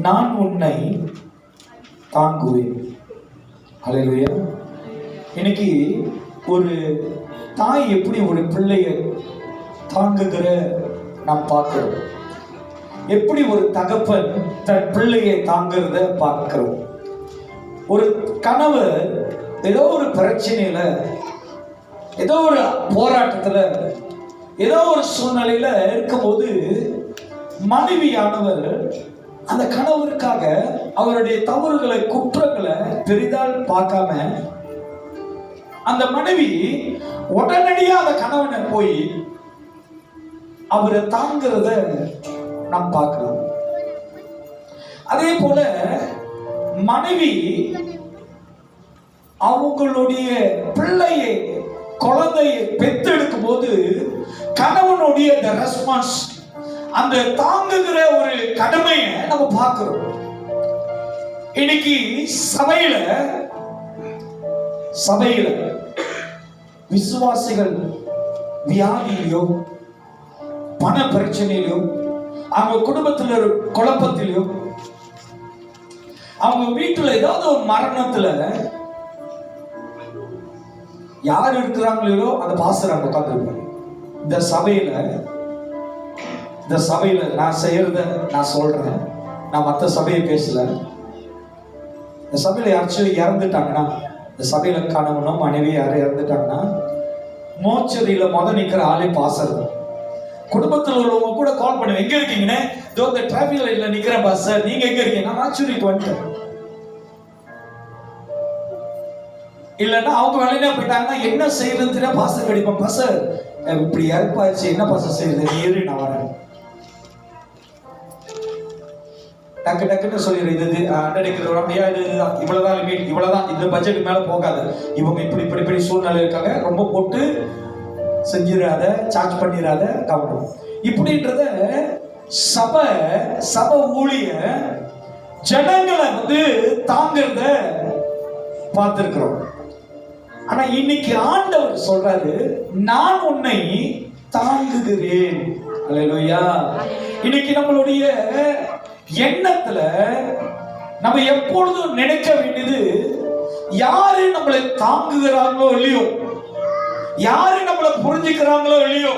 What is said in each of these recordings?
நான் உன்னை தாங்குவேன். ஹல்லேலூயா. இன்னைக்கு ஒரு தாய் எப்படி ஒரு பிள்ளையை தாங்குகிற நாம் பார்க்கிறோம். எப்படி ஒரு தகப்பன் தன் பிள்ளையை தாங்குறத பார்க்கிறோம். ஒரு கணவர் ஏதோ ஒரு பிரச்சனையில, ஏதோ ஒரு போராட்டத்துல, ஏதோ ஒரு சூழ்நிலையில இருக்கும்போது மனைவியானவர் அந்த கணவருக்காக அவருடைய தவறுகளை, குற்றங்களை பெரிதால் பார்க்காம அந்த மனைவி உடனடியா அந்த கணவனை போய் அவரை தாங்கிறத நாம் பார்க்கலாம். அதே போல மனைவி அவங்களுடைய பிள்ளையை, குழந்தையை பெத்தெடுக்கும் போது கணவனுடைய ரெஸ்பான்ஸ், அந்த தாங்குகிற ஒரு கடமையை நம்ம பார்க்கிறோம். இன்னைக்கு சபையில விசுவாசிகள் வியாதியிலோ, பண பிரச்சனையிலோ, அவங்க குடும்பத்தில் ஒரு குழப்பத்திலோ, அவங்க வீட்டுல ஏதாவது ஒரு மரணத்துல யார் இருக்கிறாங்களோ அந்த பாஸ்டர் அங்க உட்கார்ந்துருப்பாங்க. இந்த சபையில நான் செய்யறத நான் சொல்றேன், நான் மற்ற சபையை பேசல. இந்த சபையில யாராச்சும் இறந்துட்டாங்கன்னா, இந்த சபையில கணவனோ மனைவி யாரும் இறந்துட்டாங்கன்னா மோச்சரியில நிக்கிற ஆளே பாஸ்டர் தான். குடும்பத்தில் உள்ளவங்க கூட கால் பண்ணுவேன், எங்க இருக்கீங்கன்னு. இந்த டிராபிக் லைட்ல நிக்கிறேன் பாஸ்டர், நீங்க எங்க இருக்கீங்க? நான் ஆச்சரியக்கு வந்துட்டேன். இல்லைன்னா அவங்க வேலையா போயிட்டாங்கன்னா என்ன செய்யறதுன்னா பாஸ்டர் கடிப்பேன், பாஸ்டர் இப்படி இறப்பாச்சு, என்ன பாஸ்டர் செய்யறது, நீ ஏறி நான் வரேன். டக்குன்னு சொல்லிடுறது, இவ்வளவுதான் லிமிட், இவ்வளவுதான், இந்த பட்ஜெட் மேல போகாது, இவங்க இப்படி சூழ்நிலை இருக்காங்க, ரொம்ப போட்டு செஞ்சிடாத, சார்ஜ் பண்ணிடாத, கவனம். இப்படின்றத சபை ஊழிய ஜனங்களை தாங்கிறத பார்த்திருக்கிறோம். ஆனா இன்னைக்கு ஆண்டவர் சொல்றாரு, நான் உன்னை தாங்குகிறேன். அல்லேலூயா. இன்னைக்கு நம்மளுடைய எண்ணத்துல நம்ம எப்பொழுதும் நினைக்க வேண்டியது, யாரு நம்மளை தாங்குகிறாங்களோ இல்லையோ, யாரு நம்மளை புரிஞ்சுக்கிறாங்களோ இல்லையோ,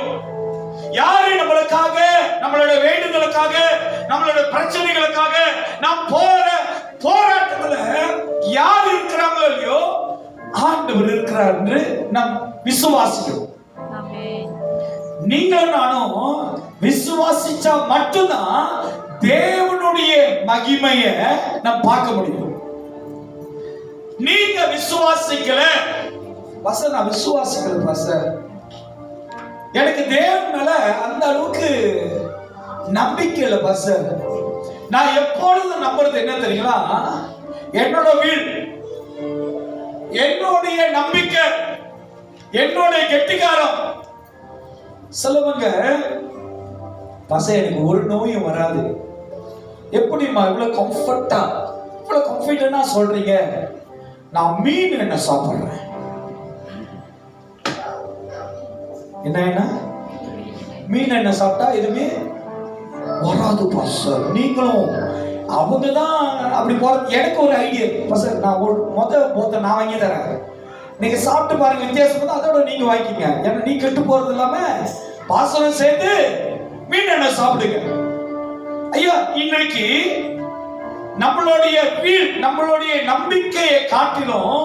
யாரு நம்மளுக்காக, நம்மளோட வேண்டுதலுக்காக, நம்மளோட பிரச்சனைகளுக்காக நாம் போற போராட்டத்துல யார் இருக்கிறாங்களோ இல்லையோ, ஆண்டவர் இருக்கிறார் என்று நாம் விசுவாசிக்கிறோம். நீங்களும் நானும் விசுவாசிச்சா மட்டும்தான் தேவனுடைய மகிமையை நாம் பார்க்க முடியும். நீங்க விசுவாசிக்கல பாஸ்டர், நான் விசுவாசிக்கல பாஸ்டர், எனக்கு தேவன் மேல அந்த அளவுக்கு நம்பிக்கை இல்லை பாஸ்டர். நான் எப்பொழுதும் நம்புறது என்ன தெரியுங்களா? என்னோட வீடு, என்னுடைய நம்பிக்கை, என்னுடைய கெட்டிக்காரம். சிலவங்க பாஸ்டர் எனக்கு ஒரு நோயும் வராது, எப்படிமா இவ்வளவு கம்ஃபர்டா சொல்றீங்க? நான் மீன் என்ன சாப்பிடுறேன். என்ன மீன் என்ன சாப்பிட்டா எதுவுமே வராது பாஸ்டர். நீங்களும் அவங்க தான் அப்படி போறது. எனக்கு ஒரு ஐடியா பாஸ்டர், நான் மொத்த நான் வாங்கி தரேன், நீங்க சாப்பிட்டு பாருங்க, வித்தியாசம் தான், அதோட நீங்க வாங்கிக்கங்க. ஏன்னா நீ கெட்டு போறது இல்லாம பாஸ்டரும் சேர்த்து மீன் என்ன சாப்பிடுங்க. ஐயா, இன்னைக்கு நம்மளுடைய நம்பிக்கையை காட்டிலும்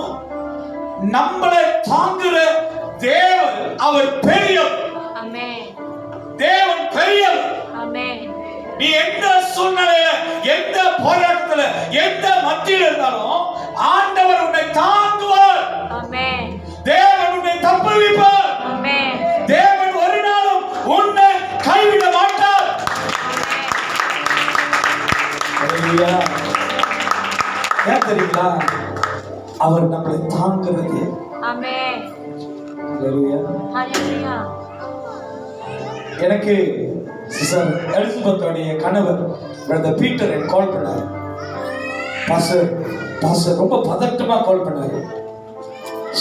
நம்மளை தாங்குற தேவன், அவர் பெரியவர். தேவன் பெரியவர். நீ எந்த சூழ்நிலையில, எந்த போராட்டத்துல, எந்த மத்தியில் இருந்தாலும் ஆண்டவர் உன்னை தாங்குவார். தேவன் உன்னை தப்புவிப்பார். தேவன் ஒரு நாளும் உன்னை கைவிட மாட்டார். ஏன் தெரியுங்களா? அவர் நம்மளை தாங்குறது. எனக்கு சிஸ்டர் எலிசபெத்தோடைய கணவர் பிரதர் பீட்டர் கால் பண்ணாரு. பாஸ்டர் ரொம்ப பதட்டமா கால் பண்ணாரு.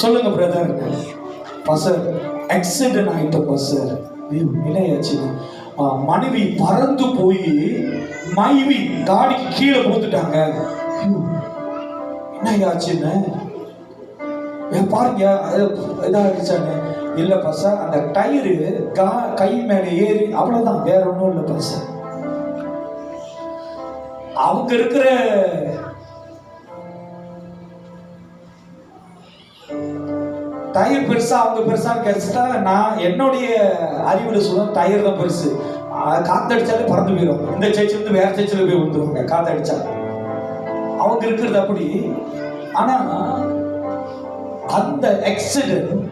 சொல்லுங்க பிரதர். பாஸ்டர் ஆக்சிடென்ட் ஆயிட்டோம் பாஸ்டர். நிலையாச்சு, மனைவி பறந்து போய் மைவி காடிக்கு கீழே போத்துட்டாங்க. என்ன ஆச்சுன்னு பாருங்க, இதாகிடுச்சானு. இல்லப்பா சார், அந்த டயரு கை மேல ஏறி அவ்வளவுதான், வேற ஒன்றும் இல்லப்பா சார். அவங்க இருக்கிற டயர் பெருசா அவங்க பெருசா கிடைச்சிட்டா, நான் என்னுடைய அறிவுல சொல்ல டயர் தான் பெருசு. காத்தடிச்சாலே பறந்து போயிடும். இந்த சர்ச்சில் இருந்து வேற சர்ச்சில் போய் வந்துருவாங்க காத்தடிச்சா. அவங்க இருக்கிறது அப்படி. ஆனா அந்த ஆக்சிடென்ட்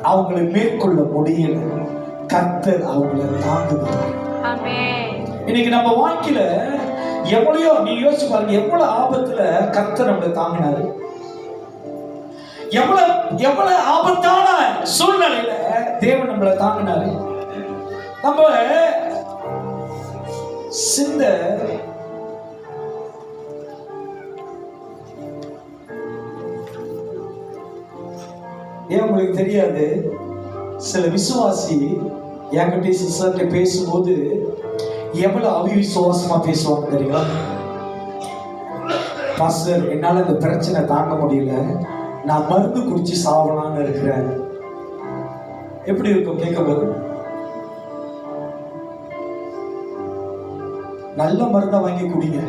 அவங்களை மேற்கொள்ள முடியல. கர்த்தர் அவங்களை தாங்குகிறார். இன்னைக்கு நம்ம வாழ்க்கையில எவ்வளையோ நீங்க யோசிச்சு பாருங்க, எவ்வளவு ஆபத்துல கர்த்தர் நம்மளை தாங்கினாரு. எவ்வளவு ஆபத்தான சூழ்நிலையில தேவன் நம்மளை தாங்கினாரு. நம்ம சிந்த ஏன் உங்களுக்கு தெரியாது, சில விசுவாசி என்கிட்ட சிஸ்டர்கிட்ட பேசும்போது எவ்வளவு அவிசுவாசமா பேசுவாங்க தெரியுங்களா? பாஸ்டர், என்னால இந்த பிரச்சனை தாங்க முடியல, நான் மருந்து குடிச்சு சாவலான்னு இருக்கிறேன். எப்படி இருக்கும் கேட்கும்போது? நல்ல மருந்தை வாங்கி குடிங்க,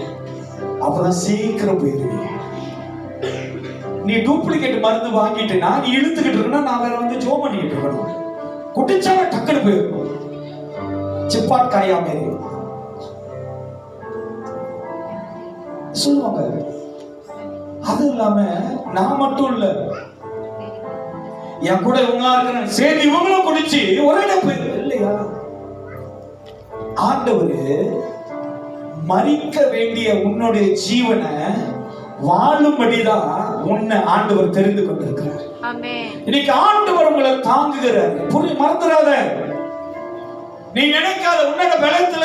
அப்பதான் சீக்கிரம் போயிருவீங்க. நீ டூப்ளிகேட் மருந்து வாங்கிட்டு நீ இழுத்துக்கிட்டு இருக்கா, நான் வேற வந்து ஜோ பண்ணிக்கிட்டு இருக்கணும். குடிச்சாவே டக்குனு போயிருக்கும், சிப்பாட் காயாம சொல்லுவாங்க. அது இல்லாம நான் மட்டும் இல்ல, என் கூட இவங்களா இருக்கிறேன், சரி இவங்களும் குடிச்சு ஒரே போயிரு இல்லையா? ஆண்டவர் மரிக்க வேண்டிய உன்னுடைய ஜீவனை வாழும்படிதான் உன்னை ஆண்டவர் தெரிந்து கொண்டிருக்கிறார். இன்னைக்கு ஆண்டவர் உங்களை தாங்குகிறார். மறந்துடாத. நீ நினைக்காத உன்னோட பலத்துல,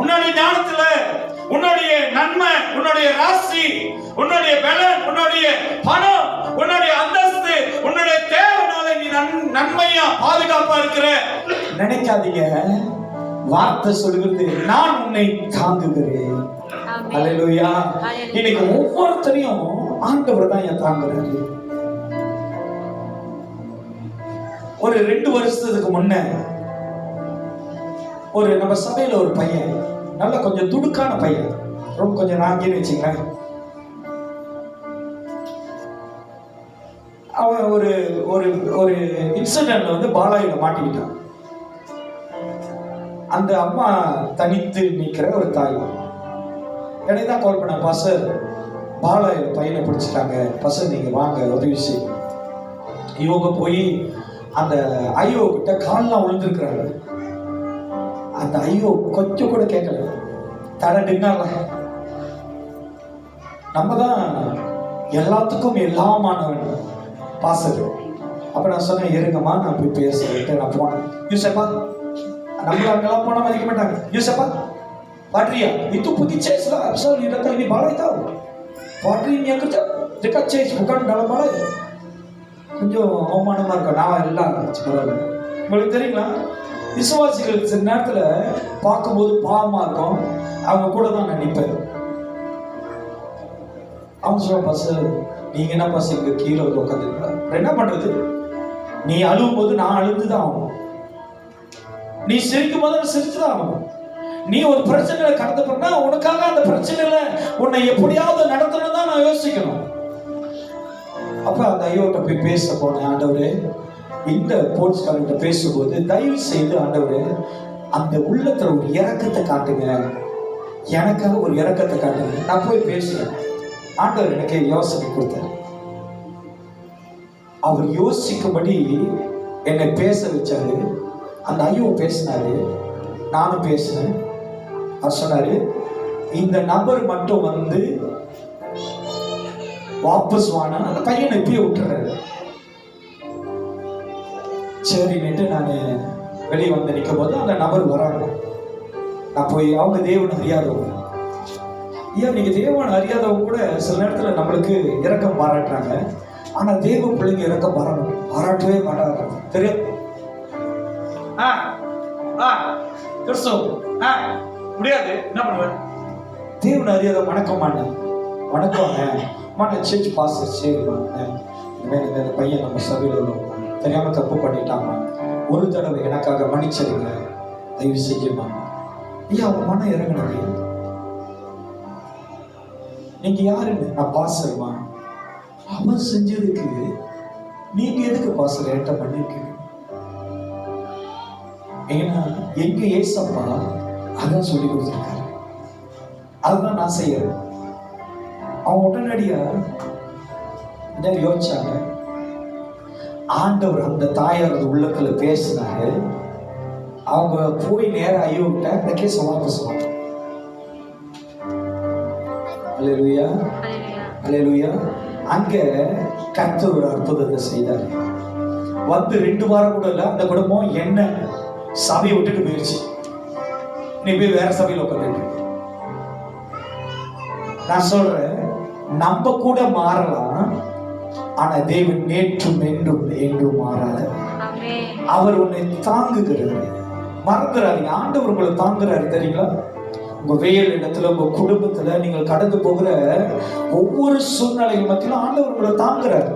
உன்னுடைய ஞானத்துல, உன்னுடைய நன்மை, உன்னுடைய ராசி, உன்னுடைய பலன், உன்னுடைய பணம், உன்னுடைய அந்தஸ்து, உன்னுடைய தேவனால நீ நன்மையா பாதுகாப்பா இருக்கிற நினைக்காதீங்க. வார்த்தை சொல்கிறது, நான் உன்னை தாங்குகிறேன். அல்லேலூயா. இன்னைக்கு ஒவ்வொருத்தரையும் ஆண்டவர் தான் ஏன் தாங்குறாரு. ஒரு 2 வருஷத்துக்கு முன்ன ஒரு நம்ம சபையில ஒரு பையன், நல்ல கொஞ்சம் துடுக்கான பையன், ரொம்ப கொஞ்சம் நாங்கின்னு வச்சுங்களேன். அவன் ஒரு ஒரு ஒரு இன்சிடென்ட்ல வந்து பாலாயில மாட்டிக்கிட்டான். அந்த அம்மா தனித்து நிற்கிற ஒரு தாய் எனக்கு தான் கால் பண்ண, பாஸ்டர் பாலாயில பையனை பிடிச்சிட்டாங்க, பாஸ்டர் நீங்க வாங்க உதவி செய்ய. இவங்க போய் அந்த ஐயோ கிட்ட கால்லாம் விழுந்திருக்கிறாங்க. அந்த ஐயோ கொஞ்சம் கூட கேட்கல, தட நின்னால. நம்ம தான் எல்லாத்துக்கும் எல்லாமானவன் பாஸ்டர். அப்ப நான் சொன்னேன், இருங்கம்மா நான் போய் பேசுறேன். நான் போனேன். யூசப்பா, நம்மள அங்கெல்லாம் போனா மதிக்க மாட்டாங்க. யூசப்பா पाटरिया itu putih cek lah, asal dia datang ini balai tahu. Patrinya kerja dekat cek bukan dalam balai. கொஞ்சம் அவமானமா இருக்கும். நான் எல்லாம் உங்களுக்கு தெரியுங்களா, விசுவாசிகள் சில நேரத்துல பார்க்கும்போது பாவமா இருக்கும், அவங்க கூட தான் நான் நிற்பேன். அவங்க சொல்ல, பாஸ்டர் நீங்க என்ன பாஸ்டர் இங்க கீழே வந்து உட்காந்துருக்கா, என்ன பண்றது? நீ அழுவும் போது நான் அழுந்துதான் ஆகும், நீ சிரிக்கும் போது சிரிச்சுதான் ஆகும். நீ ஒரு பிரச்சனைகளை கடந்து பண்ணா உனக்காக அந்த பிரச்சனையில உன்னை எப்படியாவது நடத்தணும் தான் நான் யோசிக்கணும். அப்ப அந்த ஐயோட்ட போய் பேச போனேன். ஆண்டவரே, இந்த போலீஸ்காரர்கிட்ட பேசும்போது தயவு செய்து ஆண்டவரே அந்த உள்ளத்துல ஒரு இரக்கத்தை காட்டுங்க, எனக்காக ஒரு இரக்கத்தை காட்டுங்க. நான் போய் பேசுறேன். ஆண்டவர் எனக்கு யோசனை கொடுத்தார். அவர் யோசிக்கும்படி என்னை பேச வச்சாரு. அந்த ஐயோ பேசினாரு, நானும் பேசினேன். அவர் சொன்னாரு, இந்த நபர் மட்டும் வந்து வாபஸ் வானா, அந்த பையனை இப்பயே விட்டுறாரு. சரின்னுட்டு நான் வெளியே வந்து நிற்கும் போது அந்த நபர் வராங்க. நான் போய், அவங்க தேவன் அறியாதவங்க. ஏன் நீங்க தேவன் அறியாதவங்க கூட சில நேரத்துல நம்மளுக்கு இரக்கம் பாராட்டுறாங்க. ஆனா தேவ பிள்ளைங்க இரக்கம் பாராட்டவே மாட்டாங்க. தெரியும் கிறிஸ்தவ முடியாது. என்ன பண்ணுவேன்? தேவன் அறியாத வணக்கமான வணக்கங்க மாட்ட சேர்ச் பாஸ்டர் சரிம்மா, இந்த பையன் நம்ம சபையில் தெரியாம தப்பு பண்ணிட்டாமா, ஒரு தடவை எனக்காக மன்னிச்சிருங்க தயவு செஞ்சுமா. ஐயா அவங்க மனம் இறங்கினது. நீங்க யாருன்னு? நான் பாஸ்டர்மா. அவன் செஞ்சதுக்கு நீங்க எதுக்கு பாஸ்டர் என்கிட்ட பண்ணிருக்கீங்க? ஏன்னா எங்க ஏசப்பா அதான் சொல்லி கொடுத்துருக்காரு, அதுதான் நான் செய்யறேன். அவன் உடனடியா யோசிச்சாங்க. ஆண்டவர் அந்த தாயார் உள்ளத்துல பேசினாரு. அவங்க போய் நேரம் ஐயோ கிட்ட அந்த கேஸ் வாபஸ் வாங்க. அல்லேலூயா, அல்லேலூயா. அங்க கர்த்தர் ஒரு அற்புதத்தை செய்தார். வந்து 2 வாரம் கூட இல்ல, அந்த குடும்பம் என்ன சபையை விட்டுட்டு போயிடுச்சு. நீ போய் வேற சபையில் உட்காந்து. நான் சொல்றேன், நம்ம கூட மாறலாம், ஆனா தேவன் நேற்றும் என்றும் என்றும் மாறாத. அவர் உன்னை தாங்குகிறார். மறந்துடாதீங்க, ஆண்டவர் உங்களை தாங்குறாரு. தெரியுங்களா? உங்க வேலை இடத்துல, உங்க குடும்பத்துல நீங்கள் கடந்து போகிற ஒவ்வொரு சூழ்நிலையும் மத்தியிலும் ஆண்டவர் உங்களை தாங்குறாரு.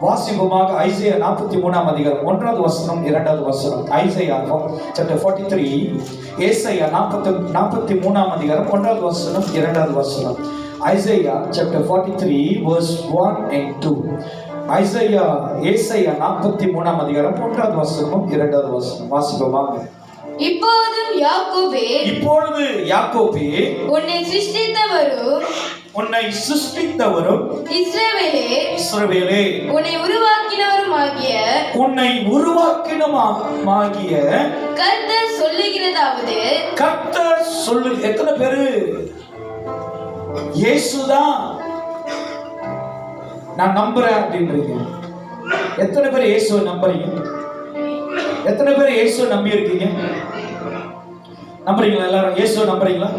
வாசிப்பமாக ஐசையா 43 அதிகாரம் 1வது வசனம் 2வது வசனம். ஐசையா chapter 43, ஏசாயா 43 அதிகாரம் 1வது வசனம் 2வது வசனம். Isaiah chapter 43 verse 1 and 2. Isaiah ஏசாயா 43 அதிகாரம் 1வது வசனம் 2வது வசனம். வாசிப்பமாக. இப்பொழுது யாக்கோபே உன்னை சிருஷ்டித்தவரும் இஸ்ரவேலே உன்னை உருவாக்கினவருமாகிய கர்த்தர் சொல்லுகிறதாவது. கர்த்தர் சொல்லு. எத்தனை பேரு இயேசுதான் நான் நம்புறேன் அப்படின்றீங்க? எத்தனை பேர் இயேசுவை நம்புறீங்க? எத்தனை பேர் இயேசுவை நம்பி இருக்கீங்க? நம்புறீங்களா? எல்லாரும் இயேசுவை நம்புறீங்களா?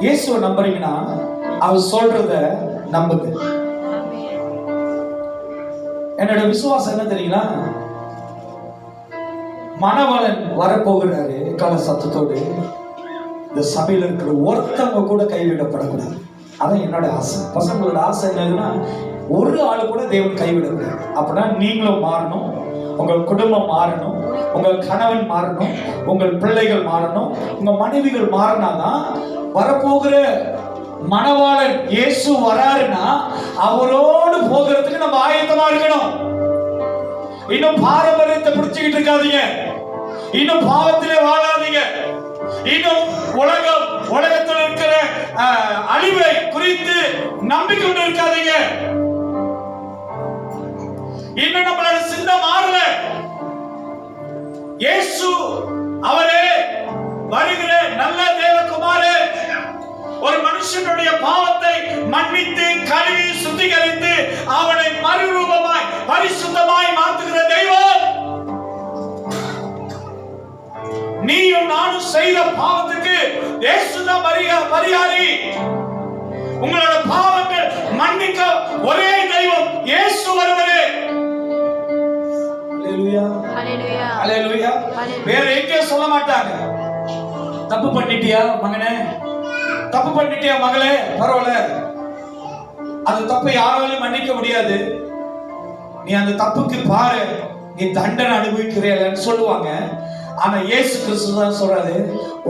இயேசுவை நம்புறீங்கன்னா அவர் சொல்றத நம்புங்க. என்னோட விசுவாசம் என்ன தெரியுங்களா? மணவாளன் வரப்போகிறாரு கால சத்தத்தோடு. இந்த சபையில் இருக்கிற ஒருத்தவங்க கூட கைவிடப்படக்கூடாது. அதான் என்னோட ஆசை. பசங்களோட ஆசை என்னதுன்னா, ஒரு ஆளு கூட தேவன் கைவிடக்கூடாது. அப்படின்னா நீங்களும் மாறணும், உங்கள் குடும்பம் மாறணும், உங்கள் கணவன் மாறணும், உங்கள் பிள்ளைகள் மாறணும், உங்க மனைவிகள் மாறினாதான் வரப்போகிற மணவாளன் இயேசு வராருன்னா அவரோடு போகிறதுக்கு நம்ம ஆயத்தமா இருக்கணும். இன்னும் பாரம்பரியத்தை பிடிச்சுக்கிட்டு இருக்காதீங்க. இன்னும் பாவத்திலே வாழாதீங்க. இன்னும் உலகத்தில் இருக்கிற அழிவை குறித்து நம்பிக்கொண்டு இருக்காதீங்க. இன்னும் நம்மளோட சிந்தை மாறல. இயேசு அவரே வருகிற நல்ல தேவகுமாரே, ஒரு மனுஷனுடைய பாவத்தை மன்னித்து கழுவி சுத்திகரித்து அவனை மறுரூபமாய் பரிசுத்தமாய் மாற்றுகிற தெய்வம். நீயும் நானும் செய்த பாவத்துக்கு இயேசுதான் பரிகாரி. உங்களோட பாவங்கள் மன்னிக்க ஒரே தெய்வம் இயேசு வருவரே. அல்லேலூயா, அல்லேலூயா. வேற எங்கேயும் சொல்ல மாட்டாங்க. தப்பு பண்ணிட்டியா மகனே, தப்பு பண்ணிட்டியா மகளே, பரவாயில்ல, அந்த தப்பை யாராலையும் மன்னிக்க முடியாது. நீ அந்த தப்புக்கு பாரு, நீ தண்டனை அனுபவிக்கிறேன்னு சொல்லுவாங்க. ஆனா இயேசு கிறிஸ்து தான் சொல்றாரு,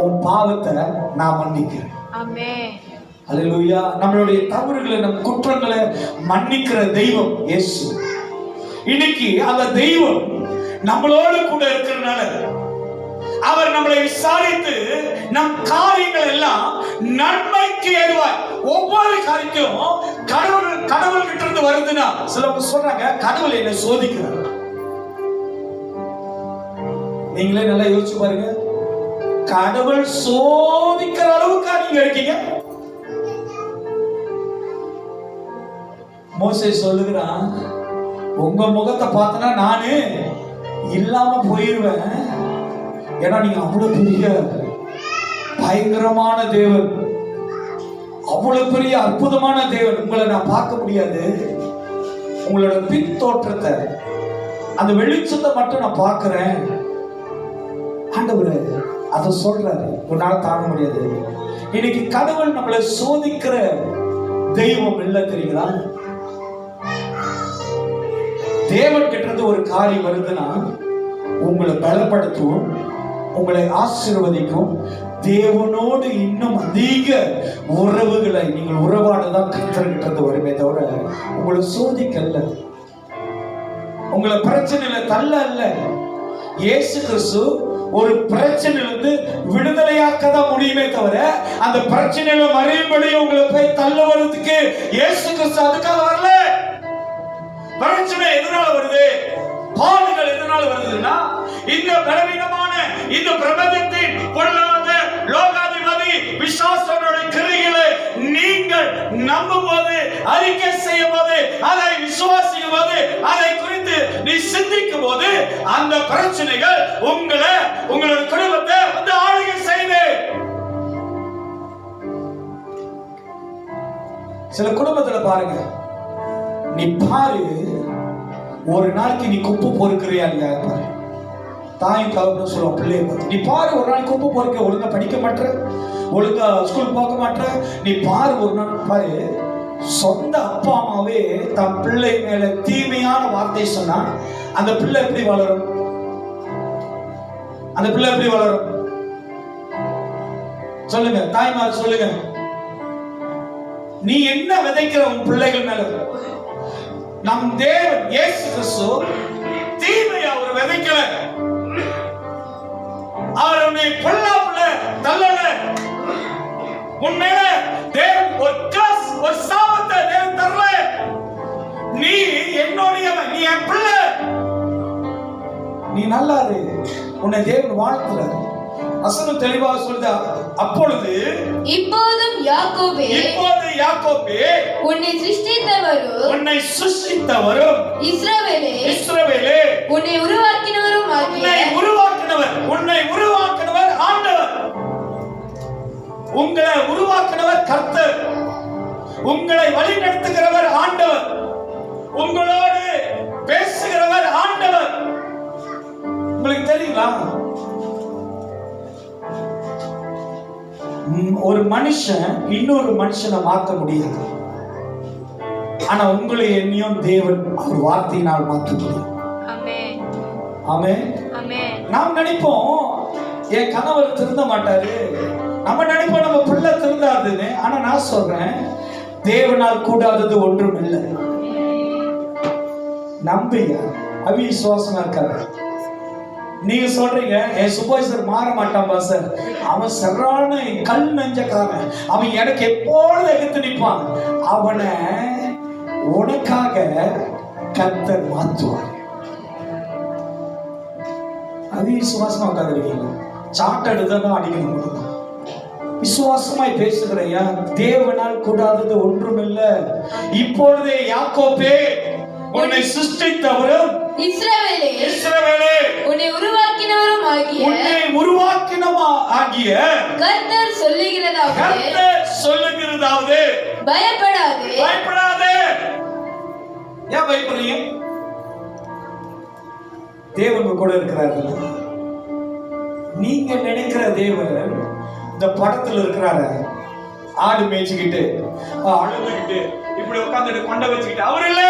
உன் பாவத்தை நான் மன்னிக்கிறேன். ஆமென், அல்லேலூயா. நம்மளுடைய தவறுகளை, நம் குற்றங்களை மன்னிக்கிற தெய்வம் இயேசு. இன்னைக்கு அந்த தெய்வம் நம்மளோடு கூட இருக்கிறதுனால அவர் நம்மளை விசாரித்து நம் காரியங்கள் எல்லாம் நன்மைக்கு ஏதுவாய் ஒவ்வொரு காரியத்தையும் கடவுள் கிட்ட இருந்து வருதுன்னா, சிலவங்க சொல்றாங்க கடவுள் என்னை சோதிக்கிறார். நீங்களே நல்லா யோசிச்சு பாருங்க. கடவுள் சோதிக்கிற அளவுக்கு நீங்க இருக்கீங்க. மோசே சொல்லுகிறான், உங்க முகத்தை பார்த்தனா நானு இல்லாம போயிருவேன். ஏன்னா நீங்க அவ்வளவு பெரிய பயங்கரமான தேவன், அவ்வளவு பெரிய அற்புதமான தேவன். உங்களை நான் பார்க்க முடியாது. உங்களோட பின் தோற்றத்தை, அந்த வெளிச்சத்தை மட்டும் நான் பார்க்கிறேன். ஆண்டவரே அதை சொல்றாரு, உன்னால தாங்க முடியாது. இன்னைக்கு கடவுள் நம்மளை சோதிக்கிற தெய்வம் இல்லை தெரியுங்களா? தேவன் கிட்ட இருந்து ஒரு காரியம் வருதுன்னா உங்களை பலப்படுத்தும், உங்களை ஆசீர்வதிக்கும். தேவனோடு இன்னும் அதிக உறவுகளை நீங்கள் உறவாடுதான் கர்த்தர்கிட்ட இருந்து வருமே தவிர உங்களை சோதிக்கல்ல, உங்களை பிரச்சனையில தள்ள அல்ல. இயேசு கிறிஸ்து ஒரு பிரச்சனையிலிருந்து விடுதலையாக்க தான் முடியுமே தவிர அந்த பிரச்சனையில மறையும்படி உங்களை போய் தள்ள வர்றதுக்கு இயேசு கிறிஸ்து அதுக்காக வரல. பிரச்சனை எதனால வருது, பாடுகள் எதனால வருதுன்னா இந்த பலவீனமான இந்த பிரபஞ்சத்தின் பொல்லாத லோகாதிபதி விசுவாசனோட கிரியைகளை நீங்கள் நம்பும் போது, அறிக்கை செய்யும் போது, அதை விசுவாசிக்கும் போது, அதை குறித்து நீ சிந்திக்கும் போது அந்த பிரச்சனைகள் உங்களை உங்களோட குடும்பத்தை வந்து ஆளுகை செய்து. சில குடும்பத்துல பாருங்க, நீ பாரு ஒரு நாளைக்கு நீ குப்பு பொறுக்கிறியா இல்லையா பாரு. தாய் தகவல் சொல்லுவோம் பிள்ளைய பார்த்து, நீ பாரு ஒரு நாளைக்கு குப்பு பொறுக்க, ஒழுங்கா படிக்க மாட்டேற, ஒழுங்கா ஸ்கூல் போக மாட்டேற, நீ பாரு ஒரு நாள் பாரு. சொந்த அப்பா அம்மாவே தன் பிள்ளை மேல தீமையான வார்த்தை சொன்னா அந்த பிள்ளை எப்படி வளரும்? அந்த பிள்ளை எப்படி வளரும் சொல்லுங்க தாய்மார், சொல்லுங்க. நீ என்ன விதைக்கிற உன் பிள்ளைகள் மேல? நம் தேவன் இயேசு கிறிஸ்து தீமையை அவர் விதைக்கல, அவர் உன்னை பொல்லாப்புல தள்ளல. உன்மேல தேவன் ஒரு கர்ஸ், ஒரு சாபத்தை தேவன் தரல. நீ என்னுடையவன், நீ என் பிள்ளை, நீ நல்லா இரு, உன்னை தேவன் வாழ்த்துறாரு. வசனம் தெளிவாக சொல்லுது, அப்பொழுது இப்போது யாக்கோபே உன்னை சிருஷ்டித்தவரும் இஸ்ரவேலே உன்னை உருவாக்கினவர் ஆண்டவர். உங்களை உருவாக்கினவர் கர்த்தர், உங்களை வழி நடத்துகிறவர் ஆண்டவர், உங்களோடு பேசுகிறவர் ஆண்டவர். உங்களுக்கு தெரியுங்களா? ஒரு மனுஷன் இன்னொரு மனுஷனை மாற்ற முடியாது, ஆனா உங்களை என்னையும் தேவன் அவர் வார்த்தையினால் மாற்ற முடியும். ஆமென். நாம் நினைப்போம் என் கணவர் திருந்த மாட்டாரு, நம்ம நினைப்போம் நம்ம பிள்ளை திருந்தாதுன்னு. ஆனா நான் சொல்றேன், தேவனால் கூடாதது ஒன்றும் இல்லை. நம்பிங்க, அவிசுவாசமா இருக்காரு. நீங்க சொல்றீங்க என் சூப்பர்வைசர் மாற மாட்டான் பாசர், அவன் சரியான கல் நெஞ்சக்காரன், அவன் எனக்கு எப்பொழுது எதிர்த்து நிற்பான். அவனை உனக்காக கர்த்தர் மாற்றுவார். அவிசுவாசமா உட்காந்துருக்கீங்க, சாட்டை எடுத்தான் அடிக்கணும். விசுவாசமாய் பேசுகிறையா, தேவனால் கூடாதது ஒன்றுமில்லை. இப்பொழுதே யாக்கோபே உன்னை சிருஷ்டித்தவரும் இஸ்ரவேலே உன்னை உருவாக்கினவரும் ஆகிய கர்த்தர் சொல்லுகிறதாவது பயப்படாதே. ஏன் பயப்படுறீங்க? தேவன் கூட இருக்கிறாரு. நீங்க நினைக்கிற தேவன் இந்த படத்துல இருக்கிறாரு, ஆடு மேய்ச்சிக்கிட்டு அழுதுகிட்டு இப்படி உட்கார்ந்துட்டு கொண்ட வச்சுக்கிட்டு அவர் இல்ல.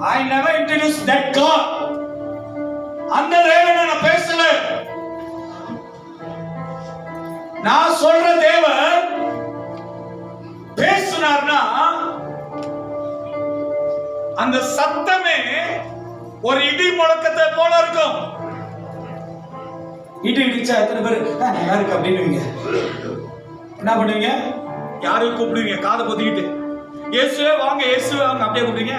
I never introduced that God. அந்த தேவனை நான் பேசல. நான் சொல்ற தேவன் பேசினார்னா அந்த சத்தமே ஒரு இடி முழக்கத்தை போல இருக்கும். இடி இடிச்சா எத்தனை பேர் நல்லா இருக்கு அப்படின்னு என்ன பண்ணுவீங்க? யாரையும் கூப்பிடுவீங்க காதை பொத்திக்கிட்டு, இயேசுவே வாங்க, இயேசுவே வாங்க, அப்படியே கூப்பிடுவீங்க.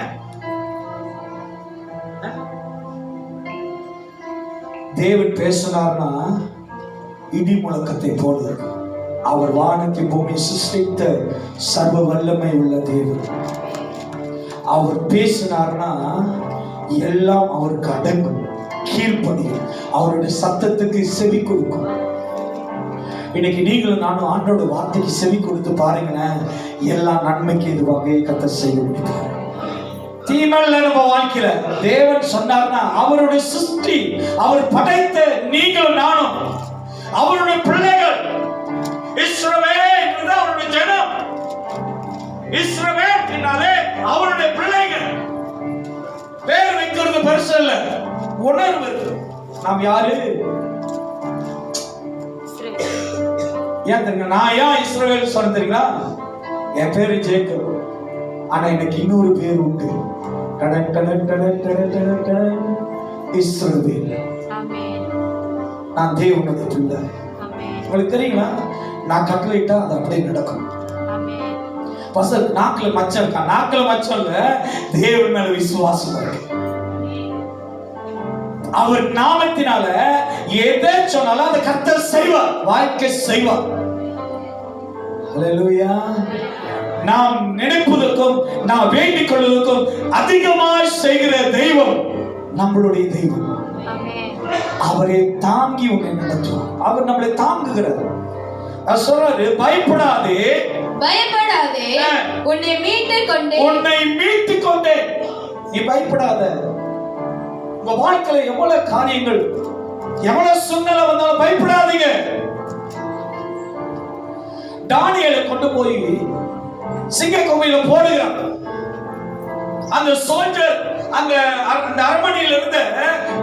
தேவன் பேசினார்னா இடி முழக்கத்தை போல இருக்கும். அவர் வானத்தை பூமி சிருஷ்டித்த சர்வ வல்லமை உள்ள தேவன். அவர் பேசினார்னா எல்லாம் அவருக்கு அடங்கும், கீழ்ப்படியும், அவருடைய சத்தத்துக்கு செவி கொடுக்கும். இன்னைக்கு நீங்களும் நானும் ஆண்டோட வார்த்தைக்கு செவி கொடுத்து பாருங்களேன், எல்லா நன்மைக்கு இதுவாக கர்த்தர் செய்ய முடியும். தீமையில நம்ம வாழ்க்கையில தேவன் சொன்னார்னா அவருடைய சிருஷ்டி, அவர் படைத்த நீங்களும் நானும் அவருடைய பிள்ளைகள். இஸ்ரவேல் என்பது அவருடைய ஜனம். இஸ்ரவேல் என்றாலே அவருடைய பிள்ளைகள். பேர் வைக்கிறது பெருசு இல்ல, உணர்வு. நாம் யாரு? ஏன் தெரியுங்க, நான் ஏன் இஸ்ரவேல் சொன்ன தெரியுங்களா? என் பேரு ஜேக்கப், ஆனா எனக்கு இன்னொரு பேர் உண்டு. இஸ்ரவேல். நான் தேவனுடைய பிள்ளை. உங்களுக்கு தெரியுங்களா? நான் கட்டளையிட்டா அது அப்படியே நடக்கும். பசங்க நாக்குல மச்சம் இருக்கா? நாக்குல மச்சம் இல்ல, தேவன் மேல விசுவாசம் இருக்கு. அவர் நாமத்தினால எதை சொன்னாலும் அதை கர்த்தர் செய்வார், வாழ்க்கை செய்வார். ஹல்லேலூயா. நாம் நினைப்பதற்கும் நாம் வேண்டிக் கொள்வதற்கும் அதிகமாக செய்கிற தெய்வம் நம்மளுடைய தெய்வம். அவரை தாங்கி உன்னை நடத்துவார். அவர் நம்மளை தாங்குகிறார். சொல்றாரு, பயப்படாதே, பயப்படாதே, உன்னை மீட்டுக் கொண்டேன், உன்னை மீட்டுக் கொண்டேன். நீ பயப்படாத. உங்க வாழ்க்கையில எவ்வளவு காரியங்கள், எவ்வளவு சூழ்நிலை வந்தாலும் பயப்படாதீங்க. தானியேலை கொண்டு போய் சிங்க கோவில போடுகிறார். அந்த சோல்ஜர், அந்த அரண்மனையில் இருந்த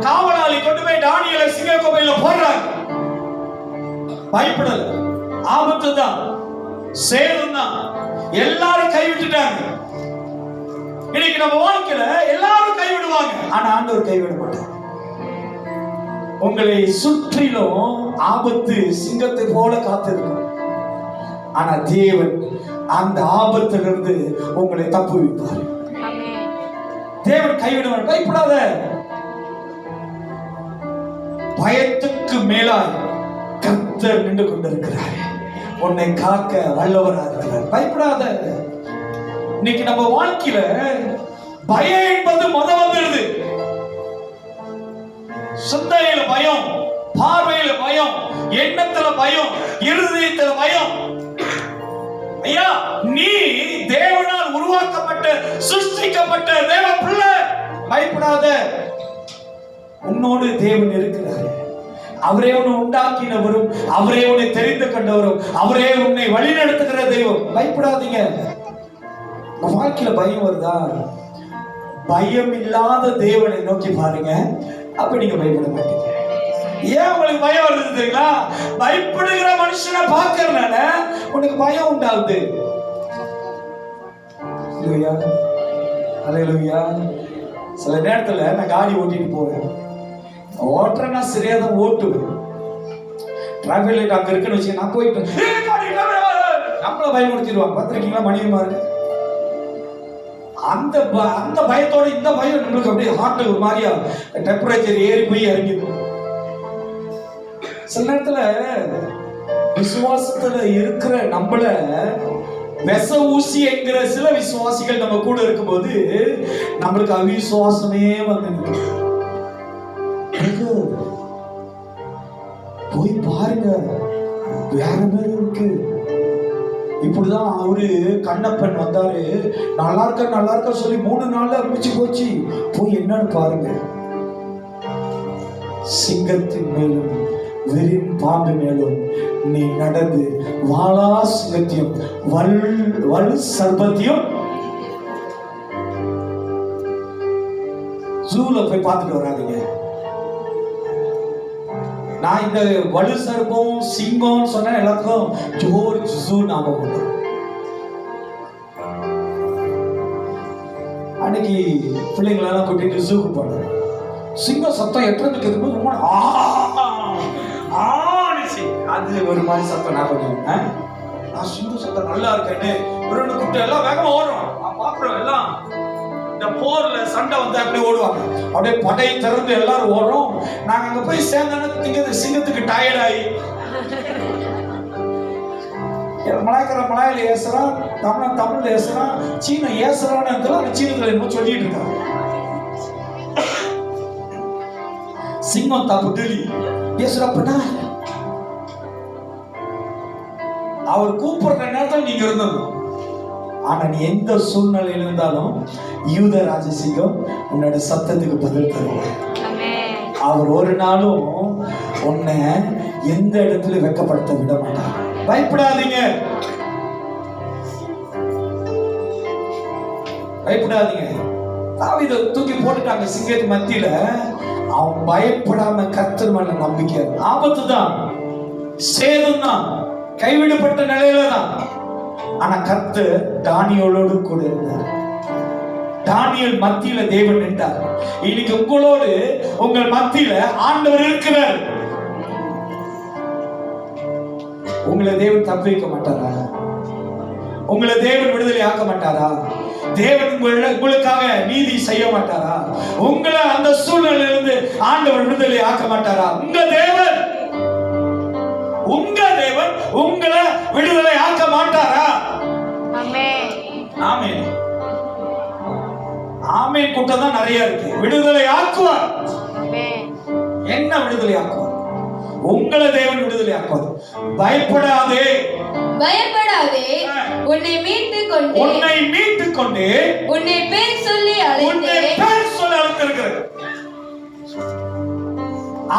காவலாளி கொண்டு போய் தானியேலை சிங்க கோவில போடுறாங்க. பயப்படல, ஆபத்து தான், சேதம் தான், எல்லாரும் கைவிட்டுட்டாங்க. இன்னைக்கு நம்ம வாழ்க்கையில எல்லாரும் கைவிடுவாங்க, ஆனா ஆண்டவர் கைவிட மாட்டார். உங்களை சுற்றிலும் ஆபத்து சிங்கத்தை போல காத்திருக்கும், ஆனா தேவன் அந்த ஆபத்திலிருந்து உங்களை தப்புவிப்பார். தேவன் கைவிடுவார். பயப்படாத. பயத்துக்கு மேலாய் கர்த்தர் நின்று கொண்டிருக்கிறார், உன்னை காக்க வல்லவராக இருக்கிறார். பயப்படாத. இன்னைக்கு நம்ம வாழ்க்கையில பயம் என்பது வந்துடுது. சிந்தையில பயம், பார்வையில பயம், எண்ணத்துல பயம், இருதயத்துல பயம். ஐயா, நீ தேவனால் உருவாக்கப்பட்ட, சிருஷ்டிக்கப்பட்ட தேவ பிள்ளை. பயப்படாத. உன்னோடு தேவன் இருக்கிறார். அவரே உன்னை உண்டாக்கினவரும், அவரே உன்னை தெரிந்து கொண்டவரும், அவரே உன்னை வழி நடத்துகிற தெய்வம். பயப்படாதீங்க. வாழ்க்கையில பயம் வருதா? பயம் இல்லாத தேவனை நோக்கி பாருங்க, அப்ப நீங்க பயப்பட மாட்டீங்க. ஏன் உங்களுக்கு பயம் வருது தெரியுங்களா? பயப்படுகிற மனுஷனை பார்க்கறதுனால உனக்கு பயம் உண்டாகுது. அல்லேலூயா. சில நேரத்துல நான் காடி ஓட்டிட்டு போவேன். ஓட்டுறேன்னா சரியா தான் ஓட்டுவேன். டிராபிக் லைட் அங்க இருக்குன்னு வச்சு நான் போயிட்டு நம்மள பயமுறுத்திடுவாங்க. பார்த்துருக்கீங்களா மனைவிமாரு? அந்த பயத்தோட இந்த பயம் நம்மளுக்கு அப்படியே ஹார்ட் ஒரு மாதிரியா டெம்பரேச்சர் ஏறி போய் இறங்கிடும். சில நேரத்துல விசுவாசத்துல இருக்கிற நம்மள விச ஊசி என்கிற சில விசுவாசிகள் நம்ம கூட இருக்கும்போது நம்மளுக்கு அவிசுவாசமே வந்து போய் பாருங்க, வேற மாதிரி இருக்கு. இப்படிதான் அவரு கண்ணப்பன் வந்தாரு. நல்லா இருக்க சொல்லி 3 நாள்ல முடிச்சு போச்சு. போய் என்னன்னு பாருங்க. சிங்கத்தின் மேலும் வெறும் பாம்பு மேலும் நீ நடந்து வாளா சிங்கத்தையும் வலு சர்பத்தையும் ஜூல போய் பார்த்துட்டு வராதீங்க. நான் இந்த வலு சர்பம் சிங்கம் சொன்ன எல்லாத்துக்கும் ஜோர் ஜூ ஞாபகம் வரும். அன்னைக்கு பிள்ளைங்களெல்லாம் கூட்டிட்டு ஜூக்கு போனேன். சிங்கம் சத்தம் எட்டு கேட்கும்போது ரொம்ப அது ஒரு மாதிரி சத்தம் நான் பண்ணுவேன். நான் சிங்கம் சத்தம் நல்லா இருக்கேன்னு ஒரு கூப்பிட்டு எல்லாம் வேகமா ஓடுறோம். நான் பாக்குறோம் எல்லாம் இந்த போர்ல சண்டை வந்து அப்படியே ஓடுவாங்க. அப்படியே படை திறந்து எல்லாரும் ஓடுறோம். நாங்க அங்க போய் சேர்ந்தானு சிங்கத்துக்கு டயர்ட் ஆகி மலாயில ஏசுறான், தமிழ்ல ஏசுறான், சீன ஏசுறான்னு சீனத்துல என்னமோ சொல்லிட்டு இருக்காங்க. சிங்கம் தாப்பு டெல்லி ஏசுறப்பனா அவர் கூப்பிடுற நேரத்தில் நீங்க இருந்தது. ஆனா நீ எந்த சூழ்நிலையில இருந்தாலும் யூத ராஜசிங்கம் உன்னோட சத்தத்துக்கு பதில் தருவார். அவர் ஒரு நாளும் உன்னை எந்த இடத்துல வெட்கப்படுத்த விட மாட்டார். பயப்படாதீங்க, பயப்படாதீங்க. தாவீதை தூக்கி போட்டுட்டாங்க சிங்கத்து மத்தியில. அவன் பயப்படாம கர்த்தர் மேல நம்பிக்கை. ஆபத்து தான், சேதம் தான், கைவிடப்பட்ட நிலையில தான். ஆனா கர்த்தர் தானியேலோடு கூட இருந்தார். தானியேல் மத்தியில தேவன் நின்றார். இன்னைக்கு உங்களோடு உங்கள் மத்தியில ஆண்டவர் இருக்கிறார். உங்களை தேவன் தப்ப வைக்க மாட்டாரா? உங்களை தேவன் விடுதலை ஆக்க மாட்டாரா? தேவன் உங்களுக்காக நீதி செய்ய மாட்டாரா? உங்களை அந்த சூழ்நிலையிலிருந்து ஆண்டவர் விடுதலை ஆக்க மாட்டாரா? உங்க தேவன் உங்களை விடுதலை ஆக்க மாட்டாரா? ஆமென். ஆமென். கூட்டம் தான் நிறைய இருக்கு. விடுதலை ஆக்குவார். என்ன விடுதலை ஆக்குவார்? உங்களை தேவன் விடுதலை ஆக்குவார். பயப்படாதே, பயப்படாதே, உன்னை மீட்டுக் கொண்டு உன்னை பேர் சொல்லி அழைத்திருக்கிறார்.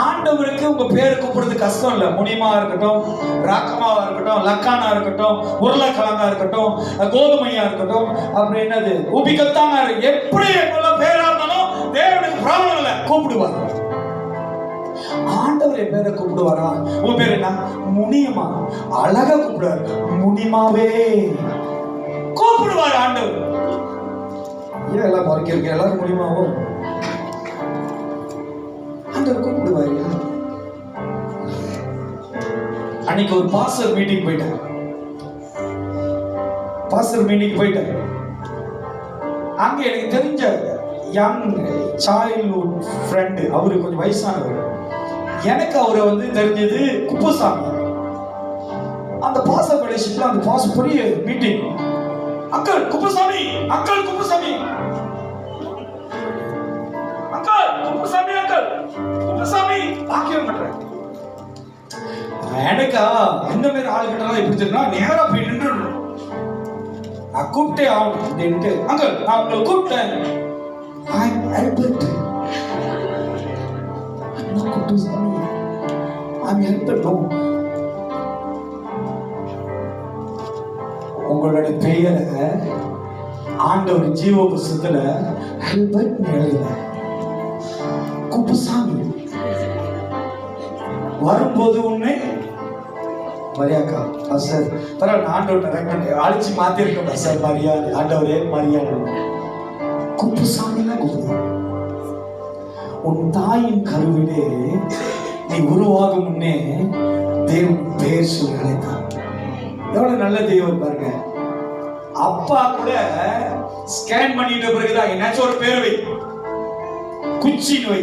ஆண்டவருக்கு உங்க பேரு கூப்பிடுறது கஷ்டம் இல்ல. முனிமா இருக்கட்டும், ராக்கமாவா இருக்கட்டும், லக்கானா இருக்கட்டும், உருளைக்கிழங்கா இருக்கட்டும், கோதுமையா இருக்கட்டும், அப்புறம் என்னது உபிகத்தானா இருக்கு, எப்படி பேரா இருந்தாலும் தேவனுக்கு ப்ராப்ளம் இல்ல, கூப்பிடுவார். ஆண்டவர் என் பேரை கூப்பிடுவாரா? உன் பேர் என்ன? முனியமா. அழகா கூப்பிடுவார். முனிமாவே கூப்பிடுவார் ஆண்டவர். ஏன் எல்லாம் மறைக்க எல்லாரும் முனிமாவோ? ஆண்டவர் கூப்பிடுவாரு. அன்னைக்கு ஒரு பாஸ்டர் மீட்டிங் போயிட்டேன். அங்க எனக்கு தெரிஞ்ச யங் சைல்ட்ஹுட் ஃப்ரெண்டு, அவரு கொஞ்சம் வயசானவர். எனக்கு அவரை தெரிஞ்சது குப்புசாமி. அந்த பாச ஃபெலோஷிப்ல அந்த பாச பெரிய meeting. Uncle Kuppusamy, uncle Kuppusamy, uncle Kuppusamy, uncle Kuppusamy பாக்கவே மாட்டேன். எனக்கா இந்த மாதிரி ஆளுகிட்டலாம் எப்படி தெரியுமா, நேரா போய் நின்றுடணும். நான் கூப்பிட்டே ஆகணும் அப்படின்ட்டு, அங்கிள் நான் உங்களை கூப்பிட்டேன். I'm Albert. I'm not Kuppusamy. I'm Albert. No. உங்களோட பெயரை ஆண்டவர் ஜீவ புஸ்தகத்துல ஆல்பர்ட் எழுதுல, குப்புசாமி. வரும்போது உன்னை மரியாக்கா சார் பரவாயில்ல, ஆண்டவர் அழிச்சு மாத்திருக்கோம் சார். மரியாதை ஆண்டவரே மரியாதை. குப்புசாமிலாம் கூப்பிடுவார். உன் தாயின் கருவிலே நீ உருவாகும் முன்னே தேவன் பேர் சொல்லி அழைத்தார். எவ்வளவு நல்ல தெய்வம் பாருங்க. அப்பா கூட ஸ்கேன் பண்ணிட்ட பிறகுதான் என்னாச்சும் ஒரு பேர் வை, குச்சி வை,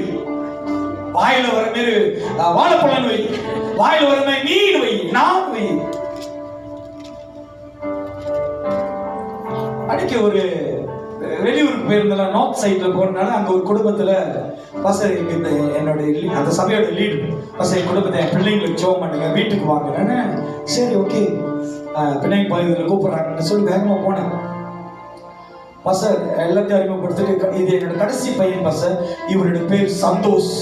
வாயில வர மாரி வாழைப்பழம் வை, வாயில வர மாதிரி மீன் வை, நான் வை. அன்னைக்கு ஒரு வெளியூருக்கு போயிருந்தல, நார்த் சைட்ல போறதுனால அங்க ஒரு குடும்பத்துல பசங்க இந்த என்னோட அந்த சபையோட லீடு பசங்க குடும்பத்தை என் பிள்ளைங்களுக்கு ஜோம் பண்ணுங்க, வீட்டுக்கு வாங்க. சரி ஓகே, பிள்ளைங்க பகுதியில் கூப்பிடுறாங்கன்னு சொல்லி வேகமா போனேன். பசர் எல்லாத்தையும் அறிமுகப்படுத்திட்டு, இது என்னோட கடைசி பையன் பசர், இவரோட பேர் சந்தோஷ்.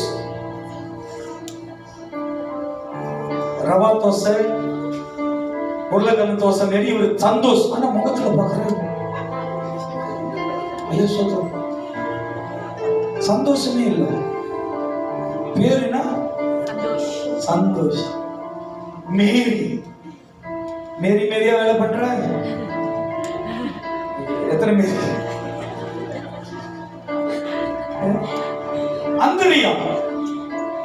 ரவா தோசை, உருளைக்கிழங்கு தோசை மாரி இவர் சந்தோஷ். ஆனா முகத்துல பாக்குறேன் சந்தோஷமே இல்ல. பேர் என்ன? சந்தோஷ். மேரி. மேரி மேரியா வேலை பண்ற? எத்தனை மேரி? அந்தரியா.